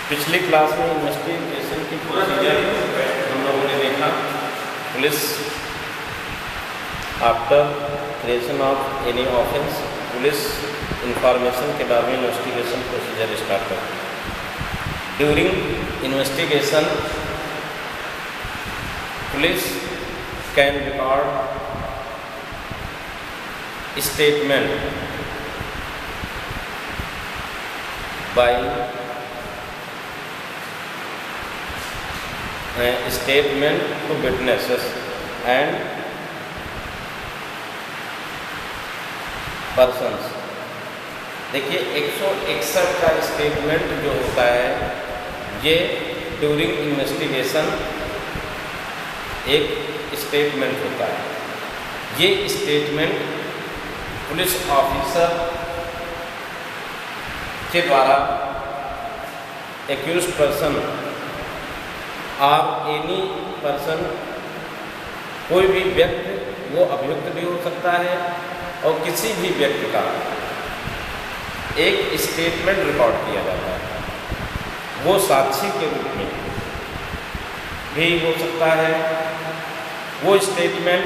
पिछली क्लास में इन्वेस्टिगेशन की प्रोसीजर हम लोगों ने देखा। Police after creation of any offence police information के बारे में इन्वेस्टिगेशन प्रोसीजर स्टार्ट करती है। During investigation police can record statement by statement to witnesses and persons। देखिए 161 का स्टेटमेंट जो होता है ये ड्यूरिंग इन्वेस्टिगेशन एक स्टेटमेंट होता है। ये स्टेटमेंट पुलिस ऑफिसर के द्वारा एक्यूज्ड पर्सन और एनी पर्सन कोई भी व्यक्ति, वो अभियुक्त भी हो सकता है और किसी भी व्यक्ति का एक स्टेटमेंट रिकॉर्ड किया जाता है। वो साक्षी के रूप में भी हो सकता है। वो स्टेटमेंट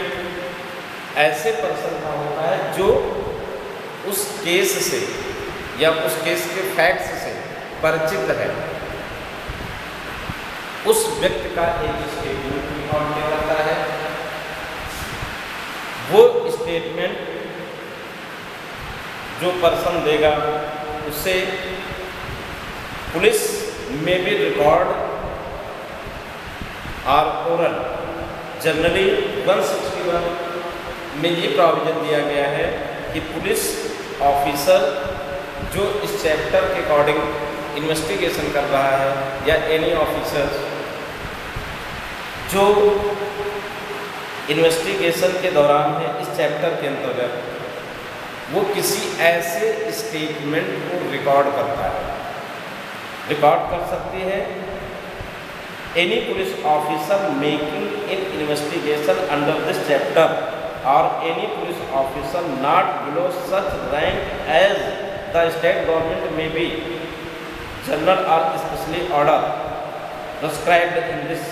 ऐसे पर्सन का होता है जो उस केस से या उस केस के फैक्ट्स से परिचित है। उस व्यक्ति का एक स्टेटमेंट रिकॉर्ड किया जाता है। वो स्टेटमेंट जो पर्सन देगा उससे पुलिस में भी रिकॉर्ड और ओरल। जनरली 161 में ये प्रोविजन दिया गया है कि पुलिस ऑफिसर जो इस चैप्टर के अकॉर्डिंग इन्वेस्टिगेशन कर रहा है या एनी ऑफिसर जो इन्वेस्टिगेशन के दौरान है इस चैप्टर के अंतर्गत, वो किसी ऐसे स्टेटमेंट को रिकॉर्ड करता है, रिकॉर्ड कर सकती है। Any police officer making in investigation under this chapter और any police officer not below such rank as the state government may be general or specially order prescribed in this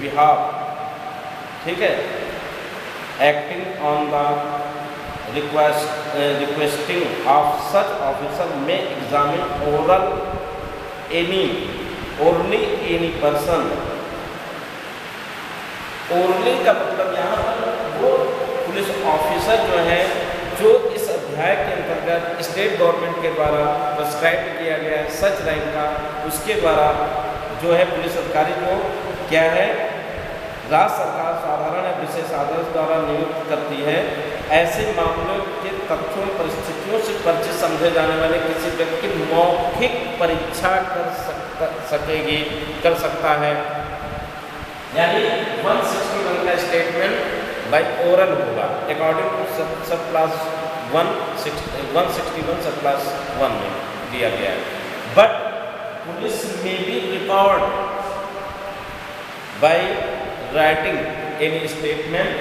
behalf, ठीक है, acting on the requesting of such officer may examine orally any person। orally का मतलब यहाँ पर वो police officer जो है जो इस अध्याय के अंतर्गत स्टेट गवर्नमेंट के द्वारा प्रिस्क्राइब किया गया है सच रैंक का, उसके द्वारा जो है पुलिस अधिकारी जो क्या है राज्य सरकार साधारण या विशेष आदेश द्वारा नियुक्त करती है। ऐसे मामलों के तथ्यों परिस्थितियों से परिचित समझे जाने वाले किसी व्यक्ति की मौखिक परीक्षा कर सकता है। यानी 161 का स्टेटमेंट बाय ओरल होगा अकॉर्डिंग टू सब क्लास 161 सब क्लास 1 में दिया गया है। बट पुलिस में भी record by writing any statement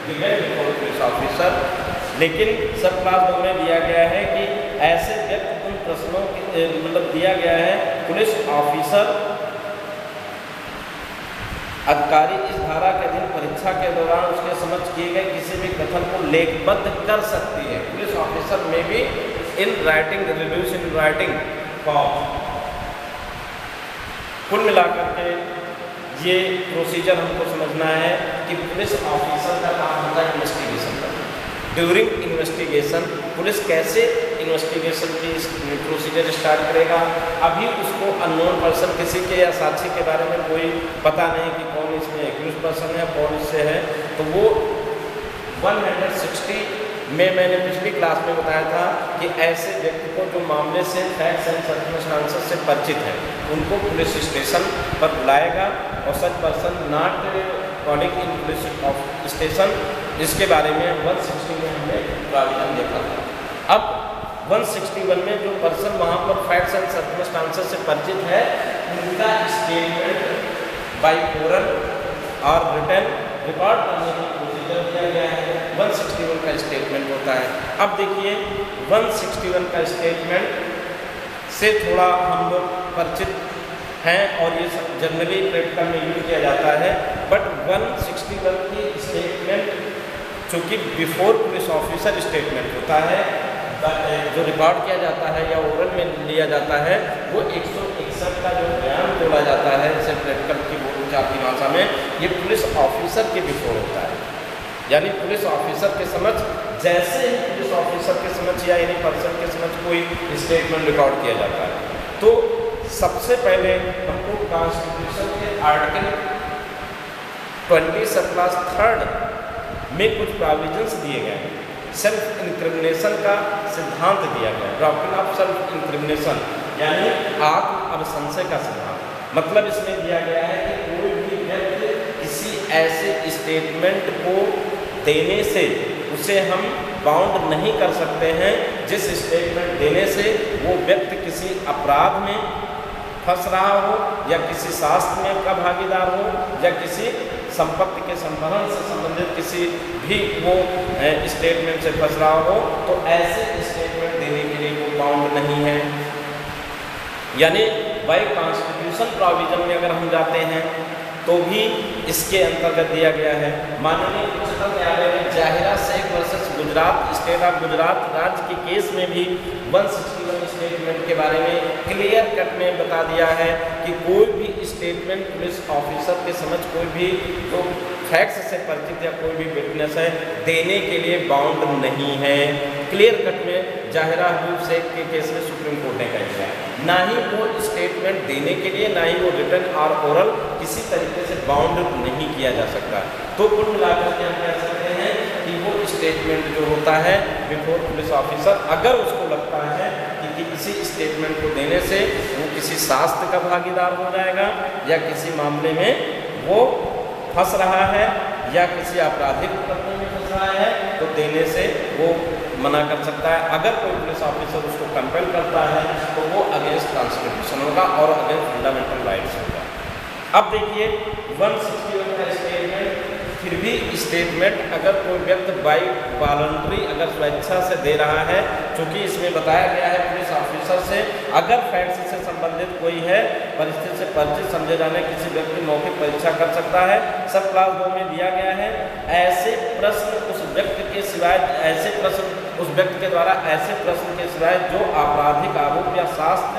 given before police officer. लेकिन सब क्लास 2 में दिया गया है कि ऐसे व्यक्ति उन प्रश्नों के मतलब दिया गया है पुलिस ऑफिसर अधिकारी इस धारा के अधीन परीक्षा के दौरान उसके समक्ष किए गए किसी भी कथन को लेखबद्ध कर सकती है। पुलिस ऑफिसर में भी in writing reviews in writing form. कुल मिलाकर के ये प्रोसीजर हमको समझना है कि पुलिस ऑफिसर का काम होता है इन्वेस्टिगेशन करना। ड्यूरिंग इन्वेस्टिगेशन पुलिस कैसे इन्वेस्टिगेशन की प्रोसीजर स्टार्ट करेगा। अभी उसको अननोन पर्सन किसी के या साक्षी के बारे में कोई पता नहीं कि कौन इसमें एक्यूज पर्सन है कौन इससे है, तो वो 160 में मैंने पिछली क्लास में बताया था कि ऐसे व्यक्ति को जो मामले से फैक्ट्स एंड सर्कमस्टांसेस से परिचित है उनको पुलिस स्टेशन पर बुलाएगा और such person not calling in police station, इसके बारे में 160 में हमने प्रावधान देखा था। अब 161 में जो पर्सन वहाँ पर फैक्ट्स एंड सर्कमस्टांसेस से परिचित है उनका स्टेटमेंट बाय ओरल और रिटन रिकॉर्ड करने की प्रोसीजर दिया गया है। 161 का स्टेटमेंट होता है। अब देखिए 161 का स्टेटमेंट से थोड़ा हम लोग परिचित हैं और ये जनरली प्रैक्टिकल में यूज किया जाता है। बट 161 की स्टेटमेंट चूँकि बिफोर पुलिस ऑफिसर स्टेटमेंट होता है, जो रिकॉर्ड किया जाता है या ओरल में लिया जाता है, वो 161 का जो बयान बोला जाता है जैसे प्रैक्टिकल की बोलचाल की भाषा में, ये पुलिस ऑफिसर के बिफोर होता है। यानी पुलिस ऑफिसर के समझ, जैसे ही पुलिस ऑफिसर के समझ या एनी पर्सन के समझ कोई स्टेटमेंट रिकॉर्ड किया जाता है, तो सबसे पहले हमको कॉन्स्टिट्यूशन के आर्टिकल 20(3) में कुछ प्रोविजंस दिए गए हैं। सेल्फ इंक्रिमिनेशन का सिद्धांत दिया गया, डॉक्ट्रिन ऑफ सेल्फ इंक्रिमिनेशन, यानी आत्म अभिसंशय का सिद्धांत। मतलब इसमें दिया गया है कि कोई भी व्यक्ति किसी ऐसे स्टेटमेंट को देने से उसे हम बाउंड नहीं कर सकते हैं जिस स्टेटमेंट देने से वो व्यक्ति किसी अपराध में फंस रहा हो या किसी शास्त्र में का भागीदार हो या किसी संपत्ति के संवहन से संबंधित किसी भी वो स्टेटमेंट से फंस रहा हो, तो ऐसे स्टेटमेंट देने के लिए वो बाउंड नहीं है। यानी बाय कॉन्स्टिट्यूशन प्रोविजन में अगर हम जाते हैं तो भी इसके अंतर्गत दिया गया है। माननीय उच्चतम न्यायालय ने Zahira Sheikh versus Gujarat, state of Gujarat राज्य के केस में भी 161 स्टेटमेंट के बारे में क्लियर कट में बता दिया है कि कोई भी स्टेटमेंट पुलिस ऑफिसर के समझ कोई भी तो फैक्ट्स से परिचित या कोई भी विटनेस है देने के लिए बाउंड नहीं है। क्लियर कट में जाहिरा शेख के केस में सुप्रीम कोर्ट ने कह दिया है, ना ही वो स्टेटमेंट देने के लिए, ना ही वो रिटन और ओरल किसी तरीके से बाउंड नहीं किया जा सकता। तो कुल मिलाकर के हम कह सकते हैं कि वो स्टेटमेंट जो होता है बिफोर पुलिस ऑफिसर, अगर उसको लगता है कि किसी स्टेटमेंट को देने से वो किसी शास्त्र का भागीदार हो जाएगा या किसी मामले में वो फंस रहा है या किसी आपराधिक मुकदमे में फंस रहा है, तो देने से वो मना कर सकता है। अगर कोई पुलिस ऑफिसर उसको कंपेल करता है तो वो अगेंस्ट कॉन्स्टिट्यूशन होगा और अगेंस्ट फंडामेंटल राइट्स होगा। अब देखिए 161 का स्टेटमेंट, फिर भी स्टेटमेंट अगर कोई व्यक्ति बाई वॉलंटरी अगर स्वेच्छा से दे रहा है, चूँकि इसमें बताया गया है पुलिस ऑफिसर से अगर फैक्ट्स से संबंधित कोई है परिस्थिति से परिचित समझे जाने किसी व्यक्ति मौखिक परीक्षा कर सकता है। सब क्लास 2 में दिया गया है ऐसे प्रश्न उस व्यक्ति के सिवाय, ऐसे प्रश्न उस व्यक्ति के द्वारा ऐसे प्रश्न के सिवाय जो आपराधिक आरोप या शास्त्र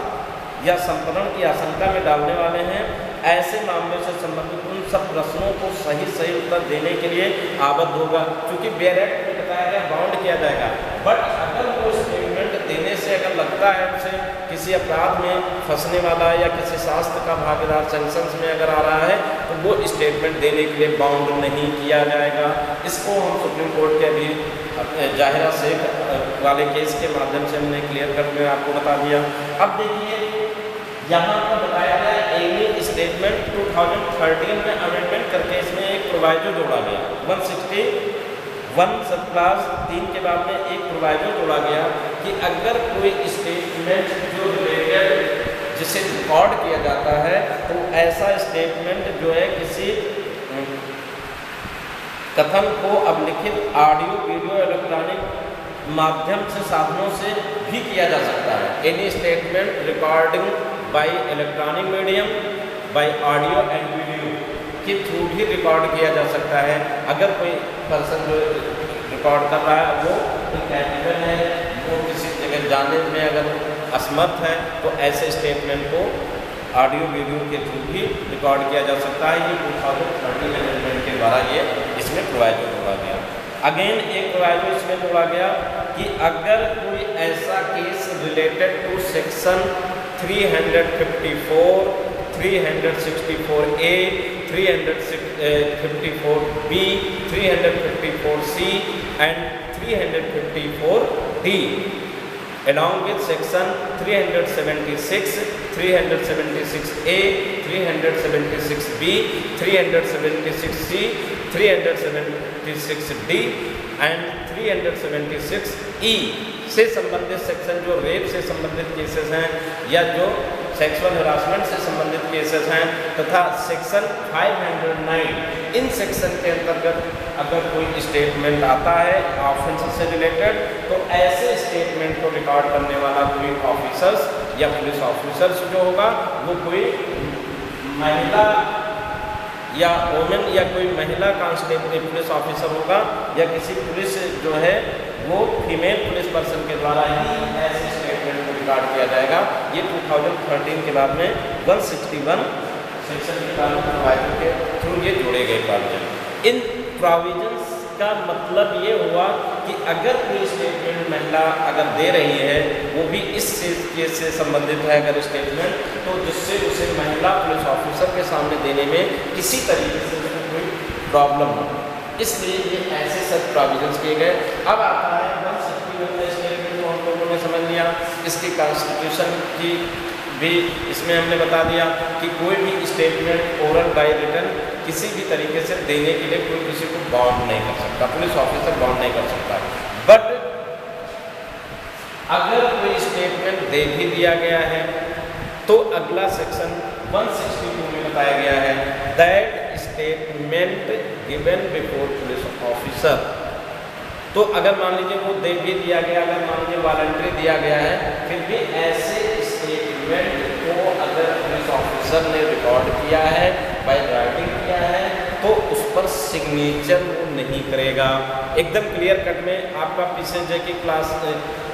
या संपन्न की आशंका में डालने वाले हैं, ऐसे मामले से संबंधित उन सब प्रश्नों को सही उत्तर देने के लिए आबद्ध होगा। क्योंकि बेयर एक्ट में बताया गया बाउंड किया जाएगा, बट अगर वो स्टेटमेंट देने से अगर लगता है उसे किसी अपराध में फंसने वाला या किसी शास्त्र का भागीदार सेंक्शंस में अगर आ रहा है, तो वो स्टेटमेंट देने के लिए बाउंड नहीं किया जाएगा। इसको हम सुप्रीम कोर्ट के अभी जाहिरा शेख वाले केस के माध्यम से हमने क्लियर कर में आपको बता दिया। अब देखिए यहाँ पर बताया गया एनी स्टेटमेंट 2013 में अमेंडमेंट करके इसमें एक प्रोवाइजो जोड़ा गया। 161 सब क्लास 3 के बाद में एक प्रोवाइजो जोड़ा गया कि अगर कोई स्टेटमेंट जो रिलेटेड जिसे रिकॉर्ड किया जाता है, तो ऐसा स्टेटमेंट जो है किसी कथन को अब लिखित ऑडियो वीडियो इलेक्ट्रॉनिक माध्यम से साधनों से भी किया जा सकता है। Any statement recording by electronic medium, by audio and video के थ्रू भी रिकॉर्ड किया जा सकता है। अगर कोई पर्सन जो रिकॉर्ड कर रहा है वो इनकैपेबल है, वो किसी जगह जाने में अगर असमर्थ है, तो ऐसे स्टेटमेंट को ऑडियो वीडियो के थ्रू भी रिकॉर्ड किया जा सकता है। ये 2013 अमेंडमेंट के द्वारा ये इसमें प्रोवाइजो जोड़ा गया। अगेन एक प्रोवाइजो इसमें जोड़ा गया कि अगर कोई ऐसा case related to section 354, 364A, 354B, 354C and 354D along with section 376, 376A, 376B, 376C, 376D and 376E से संबंधित सेक्शन जो रेप से संबंधित केसेस हैं या जो सेक्सुअल हरासमेंट से संबंधित केसेस हैं, तथा सेक्शन 509 इन सेक्शन के अंतर्गत अगर कोई स्टेटमेंट आता है ऑफेंस से रिलेटेड, तो ऐसे स्टेटमेंट को रिकॉर्ड करने वाला कोई ऑफिसर्स या पुलिस ऑफिसर्स जो होगा वो कोई महिला या वोमेन या कोई महिला कांस्टेबल पुलिस ऑफिसर होगा, या किसी पुलिस जो है वो फीमेल पुलिस पर्सन के द्वारा ही ऐसे स्टेटमेंट को रिकॉर्ड किया जाएगा। ये 2013 के बाद में 161 सेक्शन के कानून के थ्रू ये जोड़े गए प्रोविजन। इन प्रोविजंस का मतलब ये हुआ कि अगर कोई स्टेटमेंट महिला अगर दे रही है, वो भी इस केस से संबंधित है अगर स्टेटमेंट, तो जिससे उसे महिला पुलिस ऑफिसर के सामने देने में किसी तरीके से कोई प्रॉब्लम हो, इसलिए ये ऐसे सब प्रोविजंस किए गए। अब आता है 161 स्टेटमेंट को हम लोगों ने समझ लिया, इसकी कॉन्स्टिट्यूशन की भी इसमें हमने बता दिया कि कोई भी स्टेटमेंट ओरल बाय रिटन किसी भी तरीके से देने के लिए कोई किसी को बाउंड नहीं कर सकता, पुलिस ऑफिसर बाउंड नहीं कर सकता। बट अगर कोई स्टेटमेंट दे भी दिया गया है तो अगला सेक्शन 162 में बताया गया है that statement given before police officer. तो अगर मान लीजिए वो दे भी दिया गया, अगर मान लीजिए वॉलंटरी दिया गया है, फिर भी ऐसे स्टेटमेंट को अगर पुलिस ऑफिसर ने रिकॉर्ड किया है, बाय राइटिंग किया है, तो उस पर सिग्नेचर वो नहीं करेगा। एकदम क्लियर कट में आपका पीसीजे की क्लास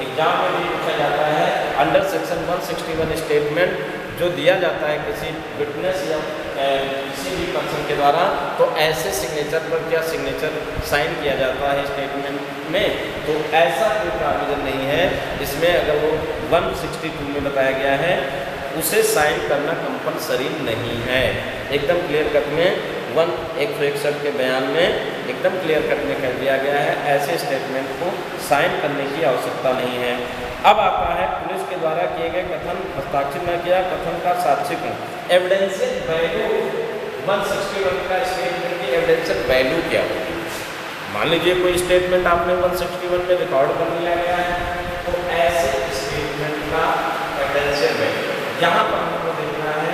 एग्जाम में भी पूछा जाता है, अंडर सेक्शन 161 स्टेटमेंट जो दिया जाता है किसी विटनेस या किसी भी पर्सन के द्वारा, तो ऐसे सिग्नेचर पर क्या सिग्नेचर साइन किया जाता है स्टेटमेंट में, तो ऐसा कोई प्रोविजन नहीं है इसमें। अगर वो 162 में बताया गया है उसे साइन करना कंपलसरी नहीं है। एकदम क्लियर कट में 161 के बयान में एकदम क्लियर कट में कह दिया गया है ऐसे स्टेटमेंट को साइन करने की आवश्यकता नहीं है। अब आता है पुलिस के द्वारा किए गए कथन हस्ताक्षर न किया कथन का साक्ष्यकरण, एविडेंशियल वैल्यू 161 का स्टेटमेंट की एविडेंशियल वैल्यू क्या होगी। मान लीजिए कोई स्टेटमेंट आपने 161 में रिकॉर्ड कर लिया गया है, तो ऐसे स्टेटमेंट का एविडेंशियल वैल्यू यहाँ पर हमको देखना है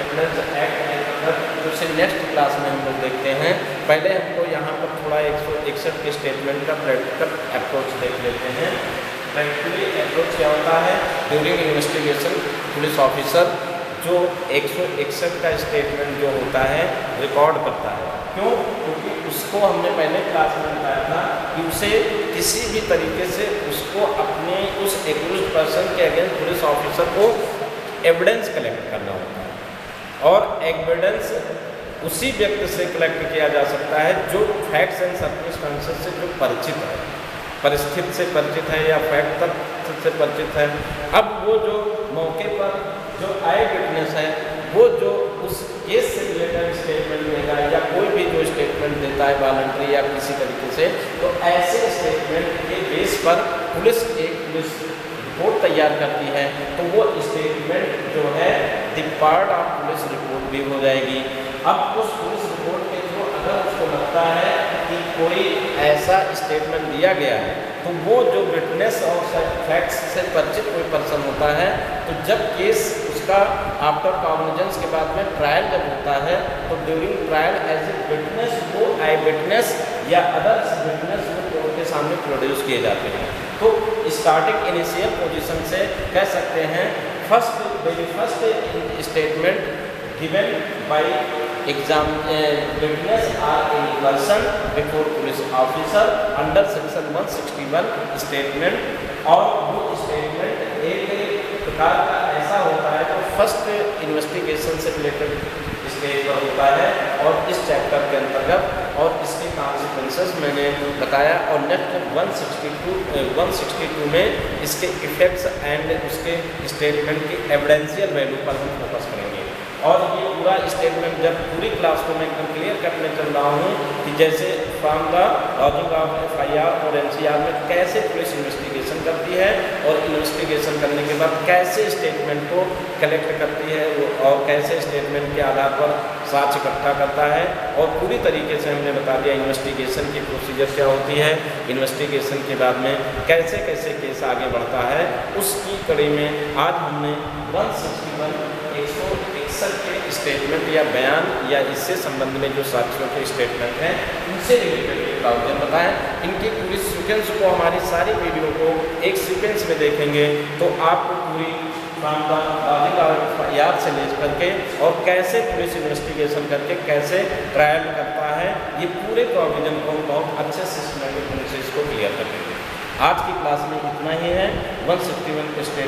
एविडेंस एक्ट के अंतर्गत, उसे नेक्स्ट क्लास में हम लोग देखते हैं। पहले हमको यहाँ पर थोड़ा 161 के स्टेटमेंट का प्रैक्टिकल अप्रोच देख लेते हैं। प्रैक्टिकली अप्रोच क्या होता है, ड्यूरिंग इन्वेस्टिगेशन पुलिस ऑफिसर जो 161 का स्टेटमेंट जो होता है रिकॉर्ड करता है। क्यों? क्योंकि उसको हमने पहले क्लास में बताया था कि उसे किसी भी तरीके से उसको अपने उस एक्यूज्ड पर्सन के अगेंस्ट पुलिस ऑफिसर को एविडेंस कलेक्ट करना होता है, और एविडेंस उसी व्यक्ति से कलेक्ट किया जा सकता है जो फैक्ट्स एंड सर्कमस्टेंसेस से जो परिचित है, परिस्थिति से परिचित है या फैक्ट तक से परिचित है। अब वो जो मौके पर जो आई विटनेस है वो जो उस केस से रिलेटेड स्टेटमेंट देगा या कोई भी जो स्टेटमेंट देता है वॉलंटरी या किसी तरीके से, तो ऐसे स्टेटमेंट के बेस पर पुलिस एक पुलिस रिपोर्ट तैयार करती है, तो वो स्टेटमेंट जो है the part of police report भी हो जाएगी। अब उस पुलिस रिपोर्ट के थ्रू अगर उसको लगता है कि कोई ऐसा स्टेटमेंट दिया गया है, तो वो जो विटनेस और फैक्ट्स से परिचित कोई पर्सन होता है, तो जब केस उसका आफ्टर कॉग्निजेंस के बाद में ट्रायल जब होता है, तो during trial as a witness वो आई विटनेस या अदर विटनेस वो कोर्ट के सामने प्रोड्यूस किए जाते हैं। तो स्टार्टिंग इनिशियल पोजीशन से कह सकते हैं very first statement given by exam witness or a person before police officer under section 161 statement, और वो स्टेटमेंट एक प्रकार का ऐसा होता है जो फर्स्ट इन्वेस्टिगेशन से रिलेटेड स्टेज पर होता है और इस चैप्टर के अंतर्गत, और इसके कॉन्सिक्वेंसेस मैंने बताया। और नेक्स्ट 162 में इसके इफेक्ट्स एंड उसके स्टेटमेंट की एविडेंशियल वैल्यू पर हम फोकस करेंगे। और ये पूरा स्टेटमेंट जब पूरी क्लास को मैं एकदम क्लियर करने चल रहा हूँ कि जैसे from the lodging of FIR और NCR में कैसे पुलिस इन्वेस्टिगेशन करती है और इन्वेस्टिगेशन करने के बाद कैसे स्टेटमेंट को कलेक्ट करती है और कैसे स्टेटमेंट के आधार पर साक्ष्य इकट्ठा करता है, और पूरी तरीके से हमने बता दिया इन्वेस्टिगेशन की प्रोसीजर क्या होती है, इन्वेस्टिगेशन के बाद में कैसे कैसे केस आगे बढ़ता है। उसकी कड़ी में आज हमने 161 के स्टेटमेंट या बयान या इससे संबंध में जो साक्ष्यों के स्टेटमेंट हैं उनसे रिलेटेड प्रावधान बताएं। इनकी पूरी सीक्वेंस को, हमारी सारी वीडियो को एक सीक्वेंस में देखेंगे तो आपको पूरी याद से ले करके और कैसे पुलिस इन्वेस्टिगेशन करके कैसे ट्रायल करता है, ये पूरे प्रोविजन को बहुत अच्छे सिस्टमेटिक तरीके से इसको क्लियर कर देंगे। आज की क्लास में इतना ही है। 161 स्टेट